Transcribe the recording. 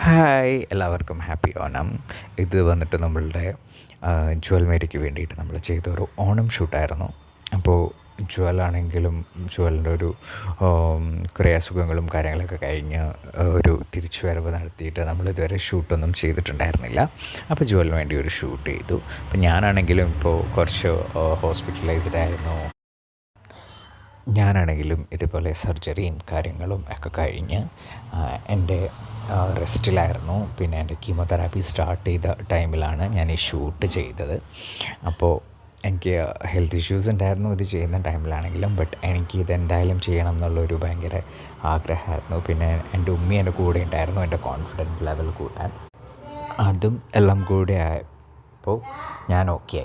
Hi എല്ലാവർക്കും happy Onam. ഇത് വന്നിട്ട് നമ്മളുടെ ജ്വൽമേരിക്ക് വേണ്ടിയിട്ട് നമ്മൾ ചെയ്ത ഒരു ഓണം ഷൂട്ടായിരുന്നു. അപ്പോൾ ജ്വലാണെങ്കിലും ജ്വലിൻ്റെ ഒരു കുറേ അസുഖങ്ങളും കാര്യങ്ങളൊക്കെ കഴിഞ്ഞ് ഒരു തിരിച്ചുവരവ് നടത്തിയിട്ട് നമ്മളിതുവരെ ഷൂട്ടൊന്നും ചെയ്തിട്ടുണ്ടായിരുന്നില്ല. അപ്പോൾ ജ്വലിന് വേണ്ടി ഒരു ഷൂട്ട് ചെയ്തു. അപ്പോൾ ഞാനാണെങ്കിലും ഇപ്പോൾ കുറച്ച് ഹോസ്പിറ്റലൈസ്ഡ് ആയിരുന്നു. ഞാനാണെങ്കിലും ഇതുപോലെ സർജറിയും കാര്യങ്ങളും ഒക്കെ കഴിഞ്ഞ് എൻ്റെ റെസ്റ്റിലായിരുന്നു. പിന്നെ എൻ്റെ കീമോതെറാപ്പി സ്റ്റാർട്ട് ചെയ്ത ടൈമിലാണ് ഞാൻ ഈ ഷൂട്ട് ചെയ്തത്. അപ്പോൾ എനിക്ക് ഹെൽത്ത് ഇഷ്യൂസ് ഉണ്ടായിരുന്നു ഇത് ചെയ്യുന്ന ടൈമിലാണെങ്കിലും. ബട്ട് എനിക്ക് ഇതെന്തായാലും ചെയ്യണം എന്നുള്ളൊരു ഭയങ്കര ആഗ്രഹമായിരുന്നു. പിന്നെ എൻ്റെ ഉമ്മി എൻ്റെ കൂടെ ഉണ്ടായിരുന്നു, എൻ്റെ കോൺഫിഡൻസ് ലെവൽ കൂട്ടാൻ. അതും എല്ലാം കൂടെ ആയപ്പോൾ ഞാൻ ഓക്കെ.